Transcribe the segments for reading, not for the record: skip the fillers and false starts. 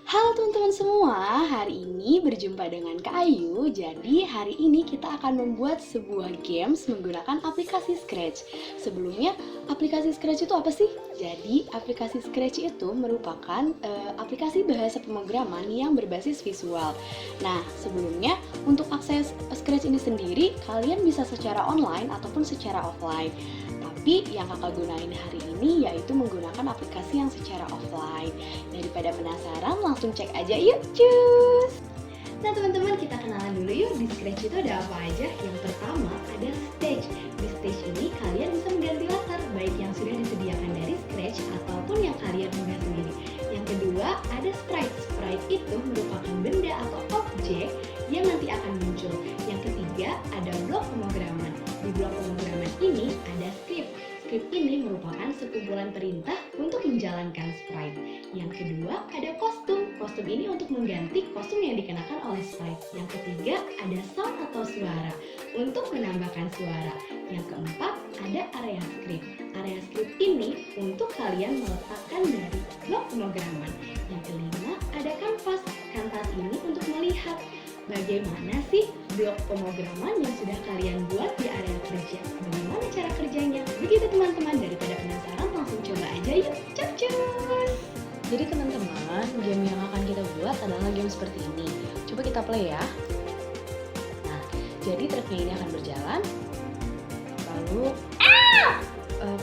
Halo teman-teman semua, hari ini berjumpa dengan Kak Ayu. Jadi hari ini kita akan membuat sebuah games menggunakan aplikasi Scratch. Sebelumnya, aplikasi Scratch itu apa sih? Jadi aplikasi Scratch itu merupakan aplikasi bahasa pemrograman yang berbasis visual. Nah, sebelumnya untuk akses Scratch ini sendiri, kalian bisa secara online ataupun secara offline. Tapi yang kakak gunain hari ini yaitu menggunakan aplikasi yang secara offline. Daripada penasaran, langsung cek aja yuk, cus! Nah teman-teman, kita kenalan dulu yuk. Di Scratch itu ada apa aja? Yang pertama ada stage. Di stage ini kalian bisa mengganti latar, baik yang sudah disediakan dari Scratch ataupun yang kalian buat sendiri. Yang kedua ada sprite. Sprite itu merupakan benda atau objek yang nanti akan muncul. Yang ketiga ada blok pemrograman. Di blok pemrograman ini ada script. Script ini merupakan sekumpulan perintah untuk menjalankan sprite. Yang kedua ada kostum. Kostum ini untuk mengganti kostum yang dikenakan oleh sprite. Yang ketiga ada sound atau suara untuk menambahkan suara. Yang keempat ada area script. Area script ini untuk kalian meletakkan dari blok pemrograman. Yang kelima ada kanvas. Kanvas ini untuk melihat bagaimana sih blok pemrograman yang sudah kalian buat di area kerja. Bagaimana cara kerjanya? Begitu teman-teman, daripada penasaran langsung coba aja yuk. Cus! Jadi teman-teman, game yang akan kita buat adalah game seperti ini. Coba kita play ya. Nah, jadi truknya ini akan berjalan. Lalu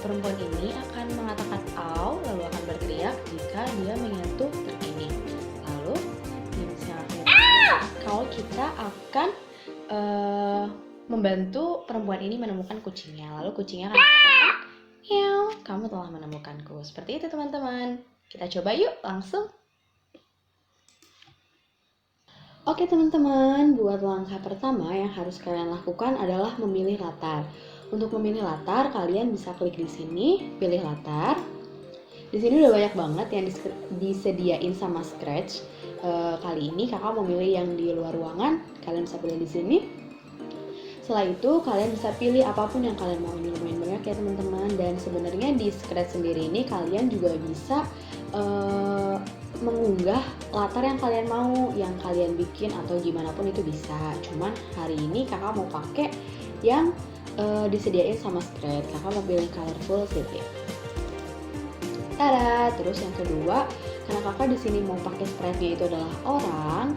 perempuan ini akan mengatakan "aw", lalu akan berteriak jika dia menyentuh truk ini. Lalu gamesnya kalau kita akan membantu perempuan ini menemukan kucingnya. Lalu kucingnya akan mengatakan "meow, kamu telah menemukanku". Seperti itu teman-teman. Kita coba yuk langsung. Oke teman-teman, buat langkah pertama yang harus kalian lakukan adalah memilih latar. Untuk memilih latar, kalian bisa klik di sini, pilih latar. Di sini udah banyak banget yang disediain sama Scratch. Kali ini kakak mau milih yang di luar ruangan, kalian bisa pilih di sini. Setelah itu kalian bisa pilih apapun yang kalian mau. Ini lumayan banyak ya teman-teman. Dan sebenarnya di Scratch sendiri ini kalian juga bisa mengunggah latar yang kalian mau, yang kalian bikin atau gimana pun itu bisa. Cuman hari ini kakak mau pakai yang disediain sama Scratch. Kakak mau pilih colorful city. Tada! Terus yang kedua, karena kakak di sini mau pakai sprite-nya itu adalah orang,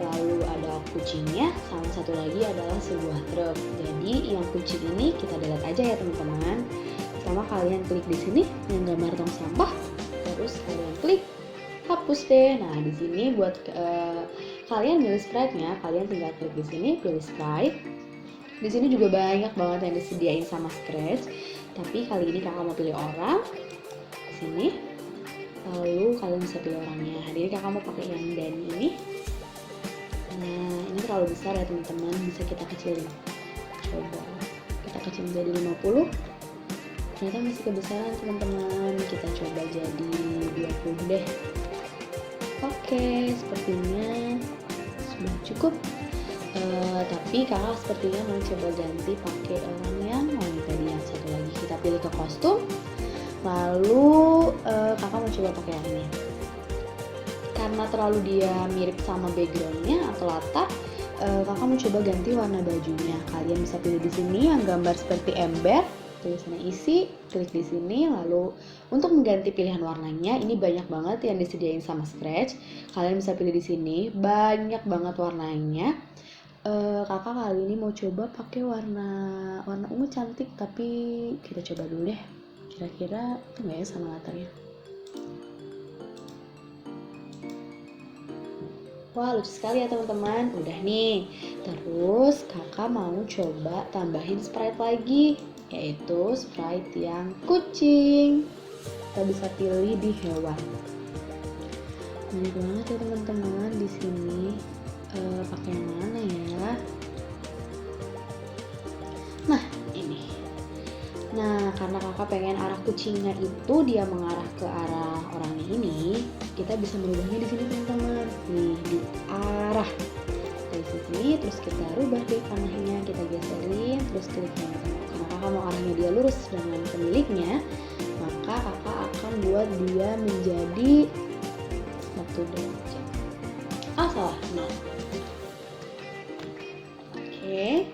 lalu ada kucingnya, sama satu lagi adalah sebuah truk. Jadi yang kucing ini kita delete aja ya teman-teman. Pertama kalian klik di sini yang gambar tong sampah, terus kalian klik hapus deh. Nah di sini buat kalian milih sprite-nya, kalian tinggal klik di sini pilih sprite. Di sini juga banyak banget yang disediain sama Scratch. Tapi kali ini kakak mau pilih orang. Di sini. Lalu kalian bisa pilih orangnya. Hari ini kakak mau pakai yang Danny ini. Nah, ini terlalu besar ya teman-teman, bisa kita kecilin. Coba kita kecil menjadi 50. Ternyata masih kebesaran teman-teman. Kita coba jadi 20 deh. Oke, sepertinya sudah cukup. Tapi kakak sepertinya mau coba ganti pakai orang yang tadi yang satu lagi. Kita pilih ke kostum. Lalu kakak mau coba pakai yang ini. Karena terlalu dia mirip sama backgroundnya atau latar, kakak mau coba ganti warna bajunya. Kalian bisa pilih di sini yang gambar seperti ember, tulisannya isi, klik di sini. Lalu untuk mengganti pilihan warnanya, ini banyak banget yang disediain sama Scratch. Kalian bisa pilih di sini, banyak banget warnanya. Kakak kali ini mau coba pakai warna ungu cantik, tapi kita coba dulu deh. Kira-kira itu nggak ya sama latarnya? Wah lucu sekali ya teman-teman. Udah nih. Terus kakak mau coba tambahin sprite lagi, yaitu sprite yang kucing. Kita bisa pilih di hewan. Banyak banget ya teman-teman di sini. Pakai yang mana ya? Nah ini. Nah karena kakak pengen arah kucingnya itu dia mengarah ke arah orangnya ini, kita bisa merubahnya di sini teman-teman. Nih di arah dari sini, terus kita rubah deh panahnya, kita geserin, terus kliknya. Karena kakak mau arahnya dia lurus dengan pemiliknya, maka kakak akan buat dia menjadi 1, derajat. Salah, 0. Oke.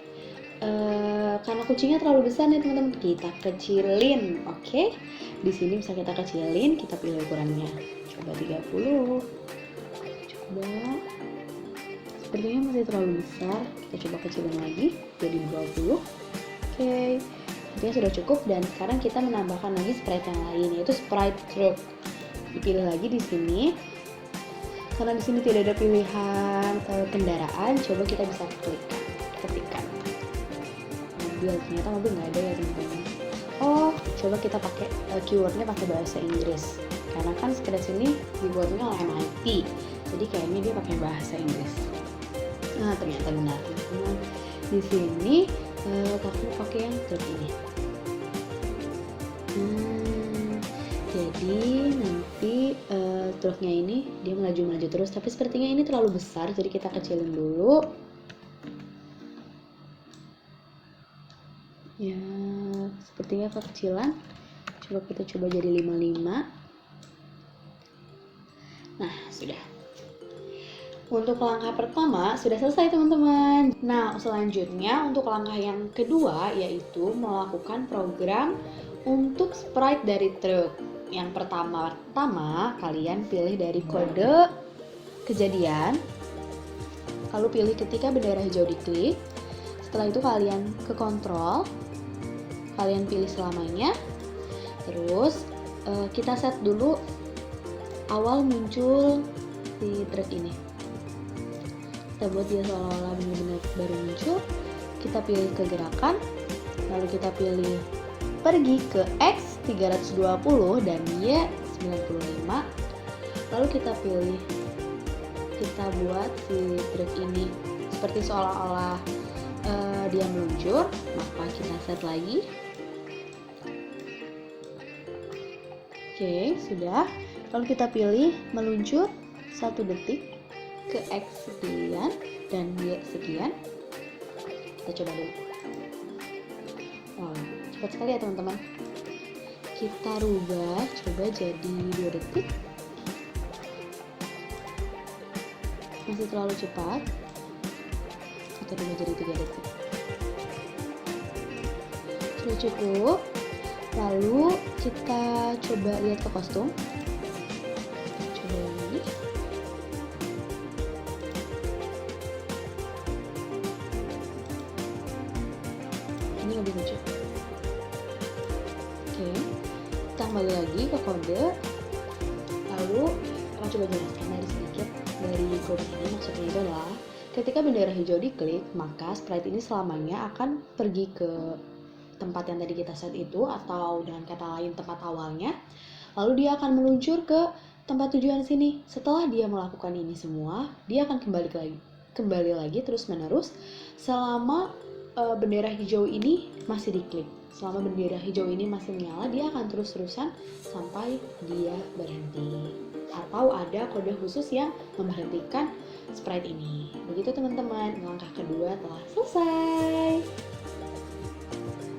Karena kucingnya terlalu besar nih teman-teman, kita kecilin. Oke. Di sini bisa kita kecilin, kita pilih ukurannya. Coba 30. Coba. Sepertinya masih terlalu besar. Kita coba kecilin lagi jadi 20. Oke. Sepertinya sudah cukup, dan sekarang kita menambahkan lagi sprite yang lain, yaitu sprite truck. Dipilih lagi di sini. Karena di sini tidak ada pilihan kendaraan, coba kita bisa ketikkan mobil. Ternyata mobil nggak ada ya teman-teman. Coba kita pakai keywordnya pakai bahasa Inggris, karena kan Scratch ini dibuatnya oleh MIT, jadi kayaknya dia pakai bahasa Inggris. Nah, ternyata benar teman-teman. Di sini aku pakai yang truk ini. Jadi nanti truknya ini dia melaju terus, tapi sepertinya ini terlalu besar, jadi kita kecilin dulu. Ya, sepertinya kekecilan. Kita coba jadi 55. Nah, sudah. Untuk langkah pertama sudah selesai teman-teman. Nah, selanjutnya untuk langkah yang kedua yaitu melakukan program untuk sprite dari truk. Yang pertama kalian pilih dari kode kejadian, lalu pilih ketika bendera hijau diklik. Setelah itu kalian ke kontrol, kalian pilih selamanya. Terus kita set dulu awal muncul si truk ini. Kita buat dia seolah-olah benar-benar baru muncul. Kita pilih ke gerakan, lalu kita pilih pergi ke X 320 dan Y 95. Lalu kita pilih, kita buat si truk ini seperti seolah-olah dia meluncur, maka kita set lagi. Oke, sudah. Lalu kita pilih meluncur 1 detik ke X sekian dan Y sekian. Kita coba dulu. Wow, cepat sekali ya teman-teman. Kita rubah, coba jadi 2 detik. Masih terlalu cepat. Kita rubah jadi 3 detik. Sudah cukup. Lalu kita coba lihat ke kostum. Coba yang ini. Ini lebih lucu. Oke, kita kembali lagi ke kode. Lalu akan coba jelaskan dari sedikit dari kode ini. Maksudnya itu adalah ketika bendera hijau diklik, maka sprite ini selamanya akan pergi ke tempat yang tadi kita set itu, atau dengan kata lain tempat awalnya. Lalu dia akan meluncur ke tempat tujuan sini. Setelah dia melakukan ini semua, dia akan kembali lagi terus menerus selama bendera hijau ini masih diklik. Selama bendera hijau ini masih menyala, dia akan terus-terusan sampai dia berhenti. Atau ada kode khusus yang memberhentikan sprite ini. Begitu teman-teman, langkah kedua telah selesai.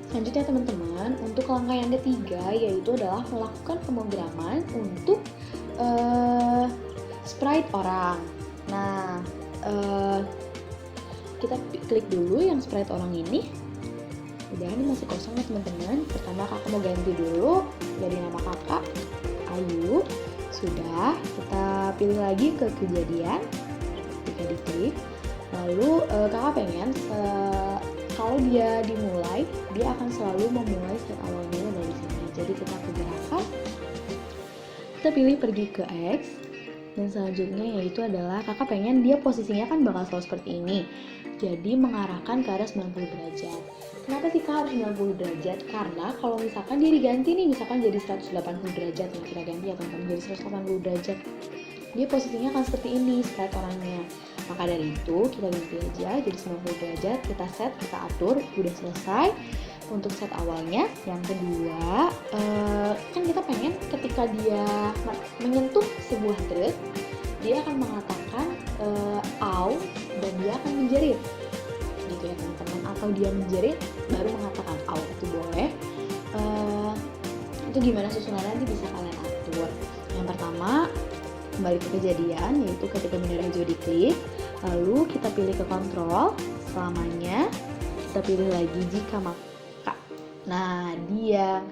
Selanjutnya teman-teman, untuk langkah yang ketiga yaitu adalah melakukan pemrograman untuk sprite orang. Nah, kita klik dulu yang sprite orang ini. Udah, ini masih kosong ya teman-teman. Pertama kakak mau ganti dulu jadi nama kakak Ayu. Sudah, kita pilih lagi ke kejadian. Jika diklik, lalu kakak pengen kalau dia dimulai, dia akan selalu memulai set awalnya dari sini. Jadi kita ke gerakan, kita pilih pergi ke X, dan selanjutnya yaitu adalah kakak pengen dia posisinya kan bakal selalu seperti ini. Jadi mengarahkan ke arah 90 derajat. Kenapa sih kak harus 90 derajat? Karena kalau misalkan dia diganti nih, misalkan jadi 180 derajat, ya kita ganti ya teman-teman, jadi 180 derajat. Dia posisinya akan seperti ini sprite orangnya. Maka dari itu kita ganti aja jadi 90 derajat, kita set, kita atur, udah selesai untuk set awalnya. Yang kedua, kan kita pengen ketika dia menyentuh sebuah truk, dia akan mengatakan au, dan dia akan menjerit gitu ya teman-teman, atau dia menjerit baru mengatakan au, itu boleh. Itu gimana susunannya nanti bisa kalian atur. Yang pertama kembali ke kejadian, yaitu ketika bendera hijau diklik, lalu kita pilih ke kontrol selamanya, kita pilih lagi jika maka. Nah, dia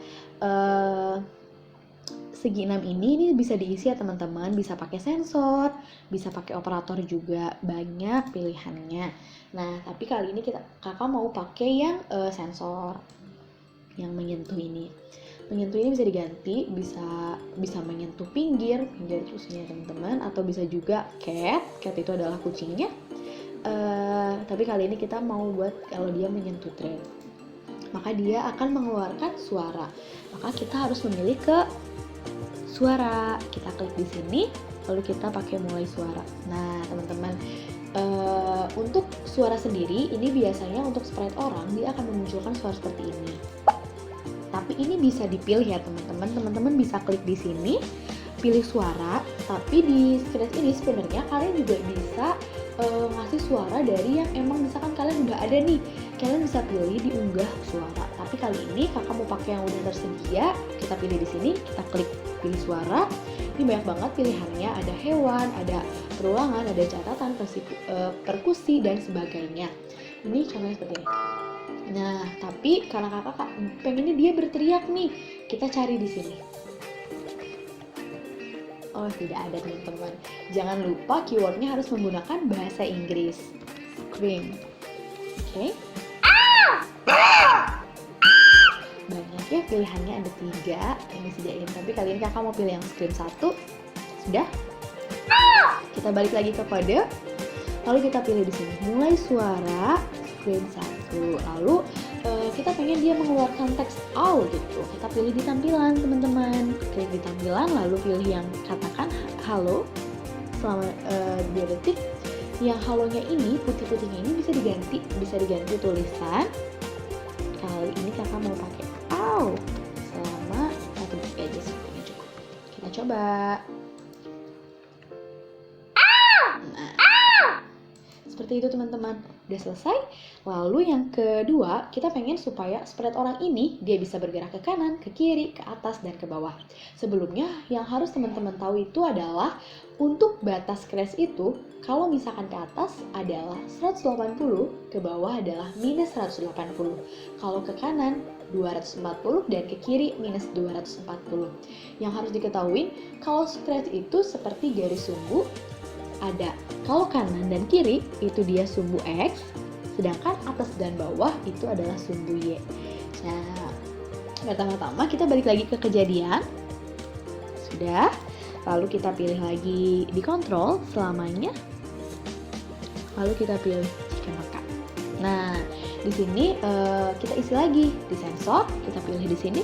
segi 6 ini bisa diisi ya teman-teman, bisa pakai sensor, bisa pakai operator juga, banyak pilihannya. Nah, tapi kali ini kakak mau pakai yang sensor yang menyentuh ini. Menyentuh ini bisa diganti, bisa menyentuh pinggir terusnya teman-teman, atau bisa juga cat itu adalah kucingnya. Tapi kali ini kita mau buat kalau dia menyentuh thread, maka dia akan mengeluarkan suara. Maka kita harus memilih ke suara. Kita klik di sini, lalu kita pakai mulai suara. Nah teman-teman, untuk suara sendiri ini biasanya untuk sprite orang dia akan memunculkan suara seperti ini. Tapi ini bisa dipilih ya teman-teman. Teman-teman bisa klik di sini, pilih suara. Tapi di Scratch ini sebenarnya kalian juga bisa ngasih suara dari yang emang misalkan kalian udah ada nih. Kalian bisa pilih diunggah suara. Tapi kali ini kakak mau pakai yang udah tersedia. Kita pilih di sini, kita klik pilih suara. Ini banyak banget pilihannya. Ada hewan, ada perulangan, ada catatan, perkusi dan sebagainya. Ini contohnya seperti ini. Nah, tapi karena kakak pengennya dia berteriak nih, kita cari di sini. Oh, tidak ada teman-teman. Jangan lupa keywordnya harus menggunakan bahasa Inggris. Scream. Oke. Banyak ya pilihannya, ada 3 yang disediain. Tapi kali ini kakak mau pilih yang scream 1. Sudah? Kita balik lagi ke kode. Lalu kita pilih di sini mulai suara scream 1. Lalu kita pengen dia mengeluarkan teks all gitu. Kita pilih di tampilan teman-teman. Klik di tampilan, lalu pilih yang katakan halo selama 2 detik. Yang halonya ini, putih-putihnya ini bisa diganti tulisan. Kali ini kakak mau pakai all selama 1 detik aja sepertinya cukup. Kita coba. Seperti itu teman-teman, udah selesai. Lalu yang kedua, kita pengen supaya sprite orang ini dia bisa bergerak ke kanan, ke kiri, ke atas, dan ke bawah. Sebelumnya yang harus teman-teman tahu itu adalah untuk batas Scratch itu, kalau misalkan ke atas adalah 180, ke bawah adalah minus 180. Kalau ke kanan 240 dan ke kiri minus 240. Yang harus diketahui, kalau Scratch itu seperti garis sumbu, ada kalau kanan dan kiri itu dia sumbu X, sedangkan atas dan bawah itu adalah sumbu Y. Nah, pertama-tama kita balik lagi ke kejadian. Sudah, lalu kita pilih lagi di kontrol selamanya. Lalu kita pilih jika maka. Nah, di sini kita isi lagi di sensor, kita pilih di sini.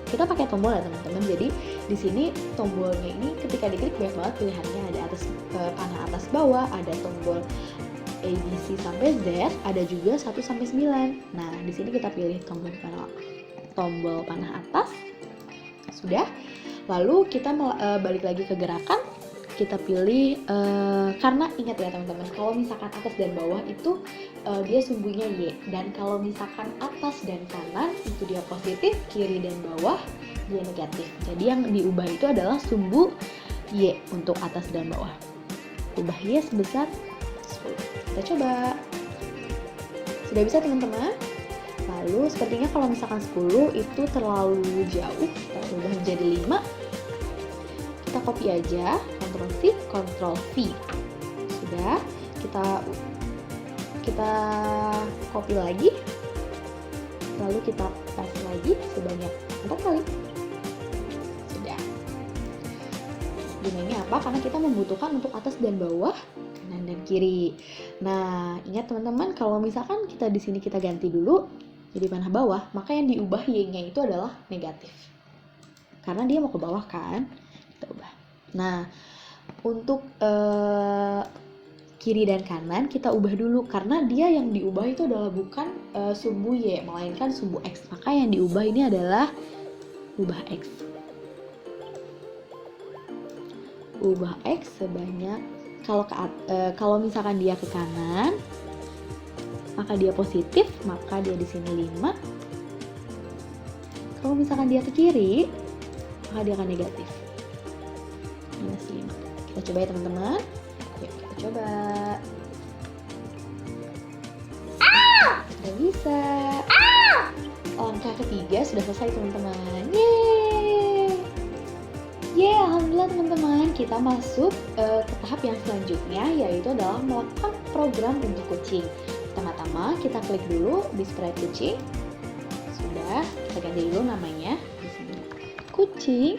Kita pakai tombol ya teman-teman. Jadi di sini tombolnya ini ketika diklik banyak banget pilihannya, ada panah atas bawah, ada tombol A, B, C sampai Z, ada juga 1 sampai 9. Nah, di sini kita pilih tombol panah atas. Sudah. Lalu kita balik lagi ke gerakan. Kita pilih karena ingat ya teman-teman, kalau misalkan atas dan bawah itu dia sumbunya Y, dan kalau misalkan atas dan kanan itu dia positif, kiri dan bawah dia negatif. Jadi yang diubah itu adalah sumbu Y untuk atas dan bawah. Ubah Y sebesar 10. Kita coba. Sudah bisa teman-teman? Lalu sepertinya kalau misalkan 10 itu terlalu jauh, kita ubah menjadi 5. Kita copy aja, Ctrl C, Ctrl V. Sudah, kita copy lagi. Lalu kita paste lagi sebanyak 4 kali. Sudah. Gunanya apa? Karena kita membutuhkan untuk atas dan bawah, kanan dan kiri. Nah, ingat teman-teman, kalau misalkan kita di sini kita ganti dulu jadi panah bawah, maka yang diubah Y-nya itu adalah negatif. Karena dia mau ke bawah kan? Kita ubah. Nah, untuk kiri dan kanan kita ubah dulu, karena dia yang diubah itu adalah bukan sumbu Y, melainkan sumbu X. Maka yang diubah ini adalah ubah X. Ubah X sebanyak, kalau misalkan dia ke kanan, maka dia positif, maka dia di sini 5. Kalau misalkan dia ke kiri, maka dia akan negatif. minusin. Kita coba ya teman-teman. Yuk kita coba. Udah bisa. Langkah ketiga sudah selesai teman-teman. Yeay! Alhamdulillah teman-teman, kita masuk ke tahap yang selanjutnya, yaitu adalah melakukan program untuk kucing. Pertama-tama kita klik dulu di sprite kucing. Sudah, kita ganti dulu namanya di sini. Kucing.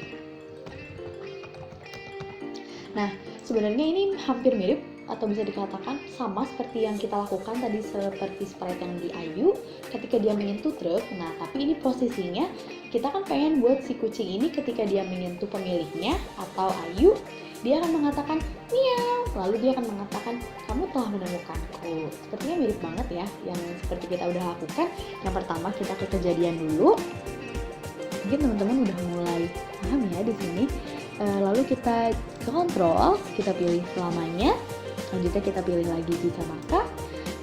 Nah, sebenarnya ini hampir mirip atau bisa dikatakan sama seperti yang kita lakukan tadi seperti sprite yang di Ayu ketika dia menyentuh truk. Nah, tapi ini posisinya kita kan pengen buat si kucing ini ketika dia menyentuh pemiliknya atau Ayu, dia akan mengatakan miau, lalu dia akan mengatakan kamu telah menemukanku. Sepertinya mirip banget ya yang seperti kita udah lakukan. Yang pertama kita ke kejadian dulu. Mungkin teman-teman udah mulai paham ya di sini. Lalu kita ke kontrol, kita pilih selamanya. Selanjutnya kita pilih lagi jika maka.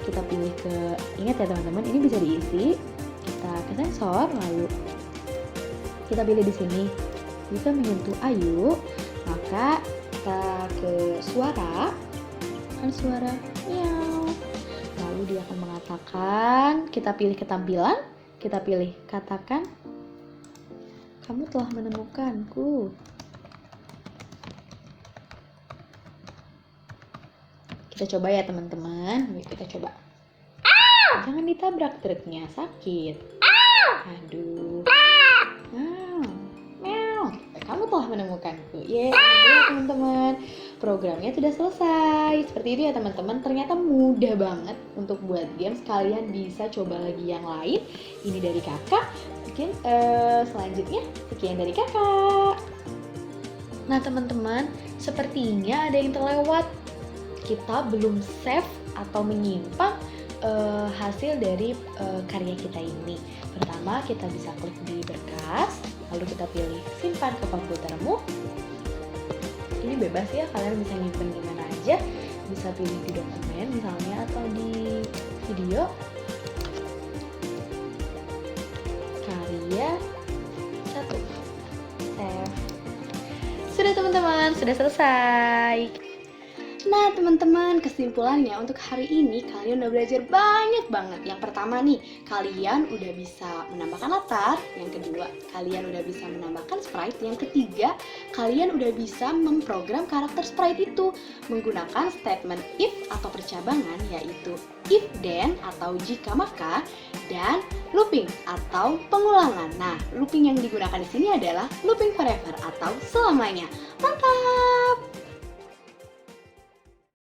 Kita pilih ke, ingat ya teman-teman, ini bisa diisi. Kita ke sensor, lalu kita pilih di sini. Jika menyentuh Ayu, maka kita ke suara, kan suara miau. Lalu dia akan mengatakan, kita pilih ketampilan, kita pilih katakan, kamu telah menemukanku. Kita coba ya teman-teman. Yuk kita coba. Jangan ditabrak truknya, sakit. Aduh. Meow. Kamu telah menemukanku. Alhamdulillah teman-teman. Programnya sudah selesai. Seperti itu ya teman-teman. Ternyata mudah banget untuk buat games. Kalian bisa coba lagi yang lain. Ini dari kakak. Mungkin selanjutnya sekian dari kakak. Nah teman-teman, sepertinya ada yang terlewat. Kita belum save atau menyimpan hasil dari karya kita ini. Pertama kita bisa klik di berkas, lalu kita pilih simpan ke komputermu. Ini bebas ya, kalian bisa nyimpan di mana aja, bisa pilih di dokumen misalnya atau di video. Karya 1, save. Sudah teman-teman, sudah selesai. Nah teman-teman, kesimpulannya untuk hari ini kalian udah belajar banyak banget. Yang pertama nih, kalian udah bisa menambahkan latar. Yang kedua, kalian udah bisa menambahkan sprite. Yang ketiga, kalian udah bisa memprogram karakter sprite itu menggunakan statement if atau percabangan, yaitu if then atau jika maka, dan looping atau pengulangan. Nah, looping yang digunakan di sini adalah looping forever atau selamanya. Mantap!